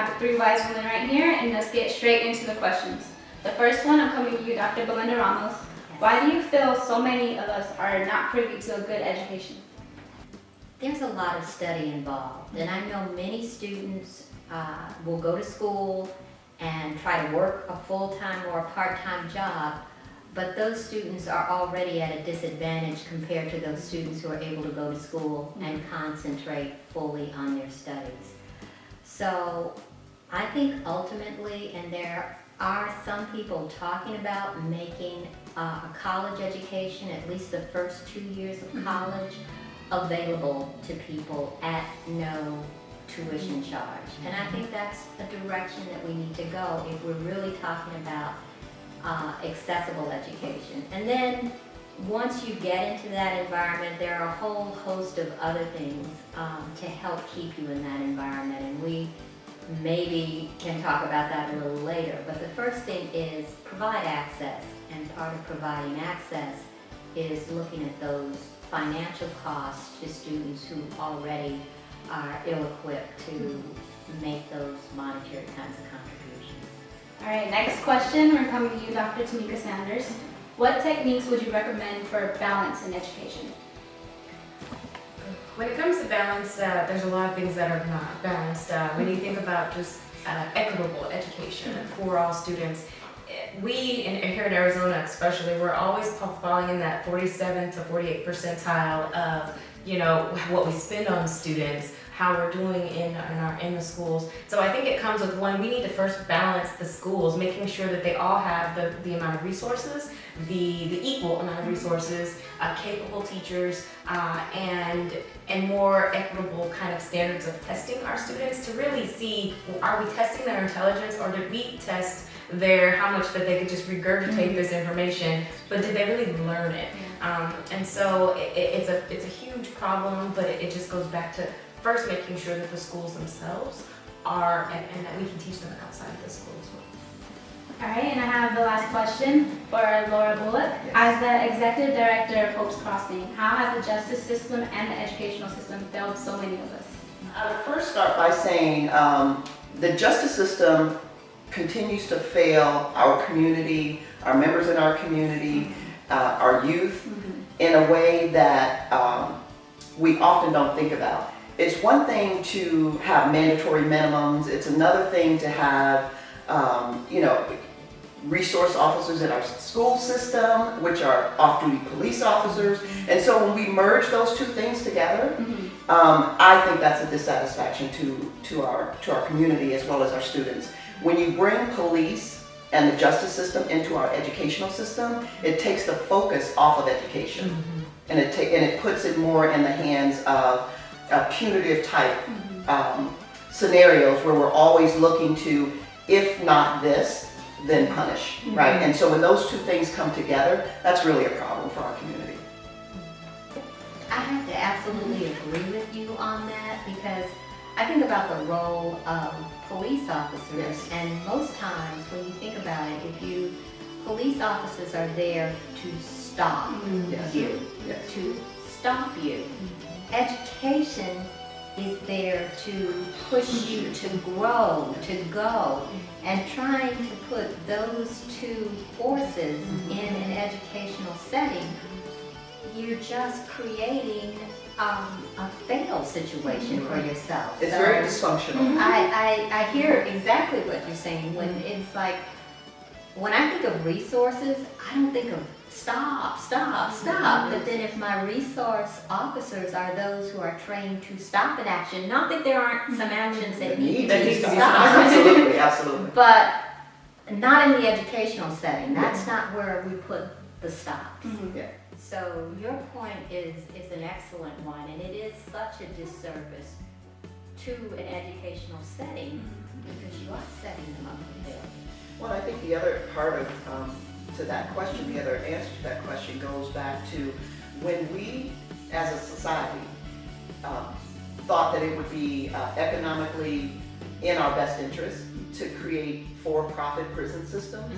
have 3 wise women right here, and let's get straight into the questions. The first one, I'm coming to you, Dr. Belinda Ramos. Why do you feel so many of us are not privy to a good education? There's a lot of study involved, and I know many students will go to school and try to work a full-time or a part-time job, but those students are already at a disadvantage compared to those students who are able to go to school and concentrate fully on their studies. So I think ultimately, and there are some people talking about making a college education, at least the first 2 years of college, available to people at no tuition charge. And I think that's a direction that we need to go if we're really talking about accessible education. And then once you get into that environment, there are a whole host of other things to help keep you in that environment. And we maybe can talk about that a little later. But the first thing is provide access. And part of providing access is looking at those financial costs to students who already are ill-equipped to make those monetary kinds of contributions. All right, next question, we're coming to you, Dr. Tamika Sanders. What techniques would you recommend for balance in education? When it comes to balance, there's a lot of things that are not balanced. When you think about just equitable education for all students, we here in Arizona especially, we're always falling in that 47 to 48 percentile of, you know, what we spend on students, how we're doing in the schools. So I think it comes with one, we need to first balance the schools, making sure that they all have the amount of resources, the equal amount of resources, capable teachers, and more equitable kind of standards of testing our students to really see, are we testing their intelligence, or did we test how much that they could just regurgitate this information, but did they really learn it? And so it's a huge problem, but it just goes back to first making sure that the schools themselves are, and that we can teach them outside of the school as well. All right, and I have the last question for Laura Bullock. Yes. As the Executive Director of Hope's Crossing, how has the justice system and the educational system failed so many of us? I would first start by saying the justice system continues to fail our community, our members in our community, our youth, in a way that we often don't think about. It's one thing to have mandatory minimums. It's another thing to have, resource officers in our school system, which are off-duty police officers. And so when we merge those two things together, I think that's a dissatisfaction to our community as well as our students. When you bring police and the justice system into our educational system, it takes the focus off of education, and it puts it more in the hands of punitive type scenarios where we're always looking to, if not this, then punish, right? And so when those two things come together, that's really a problem for our community. I have to absolutely agree with you on that, because I think about the role of police officers, Yes. and most times when you think about it, police officers are there to stop you, Yes. to stop you. Education is there to push you to grow, to go, and trying to put those two forces in an educational setting, you're just creating a fail situation for yourself. It's So very dysfunctional. I hear exactly what you're saying. When it's like, when I think of resources, I don't think of stop. But then if my resource officers are those who are trained to stop an action, not that there aren't some actions that need to be stopped, Absolutely. but not in the educational setting. That's not where we put the stops. Yeah. So your point is an excellent one, and it is such a disservice to an educational setting because you are setting them up for failure. Well, I think the other part of to that question, the other answer to that question goes back to when we, as a society, thought that it would be economically in our best interest to create for-profit prison systems.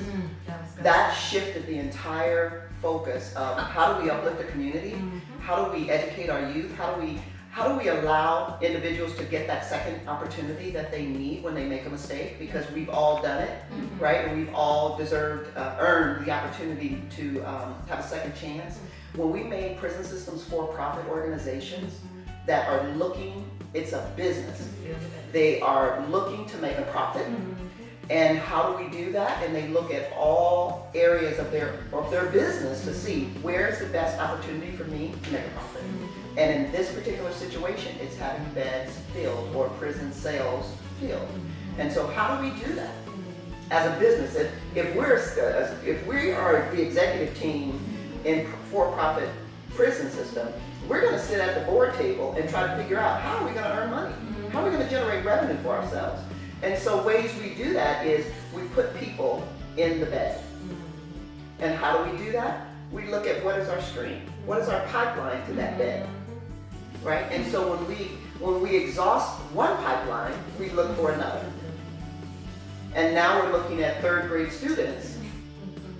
That shifted the entire focus of how do we uplift the community, how do we educate our youth, how do we how do we allow individuals to get that second opportunity that they need when they make a mistake? Because we've all done it, right? And we've all earned the opportunity to have a second chance. When we made prison systems for-profit organizations that are looking, it's a business. They are looking to make a profit. And how do we do that? And they look at all areas of their business to see where's the best opportunity for me to make a profit. And in this particular situation, it's having beds filled or prison cells filled. And so how do we do that as a business? If we are the executive team in for-profit prison system, we're going to sit at the board table and try to figure out how are we going to earn money? How are we going to generate revenue for ourselves? And so ways we do that is we put people in the bed. And how do we do that? We look at what is our stream, what is our pipeline to that bed, right? And so when we exhaust one pipeline, we look for another. And now we're looking at third grade students,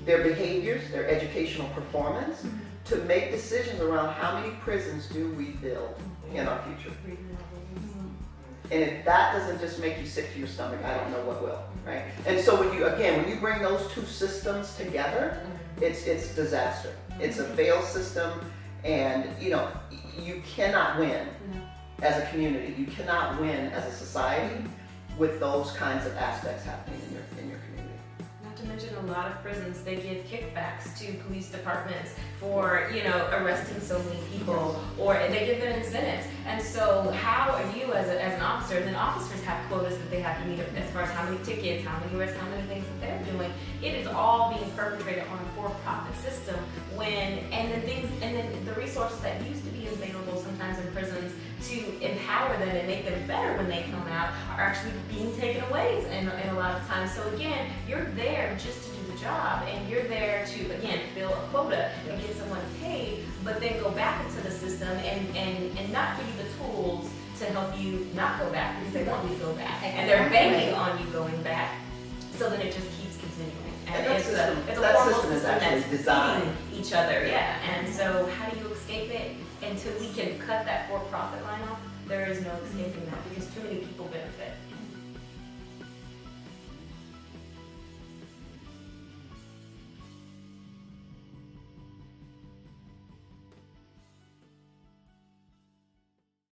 their behaviors, their educational performance, to make decisions around how many prisons do we build in our future. And if that doesn't just make you sick to your stomach, I don't know what will, right? And so when you bring those two systems together, it's disaster. It's a failed system, and you cannot win as a community. You cannot win as a society with those kinds of aspects happening in your community. Not to mention a lot of prisons, they give kickbacks to police departments for, arresting so many people, or they give them incentives. And so how are you as an officer, and then officers have quotas that they have to meet as far as how many tickets, how many arrests, how many things that they're doing. It is all being perpetrated on a for-profit system and then the resources that used to be available sometimes in prisons to empower them and make them better when they come out are actually being taken away in a lot of times. So again, you're there just to do the job, and you're there to, again, fill a quota and get someone paid, but then go back into the system and not give you the tools to help you not go back, because they want you to go back. And they're banking on you going back, so then it just keeps continuing. And it's a horrible system that's feeding each other, yeah. And so how do you escape it? Until we can cut that for-profit line off, there is no escaping that, because too many people benefit.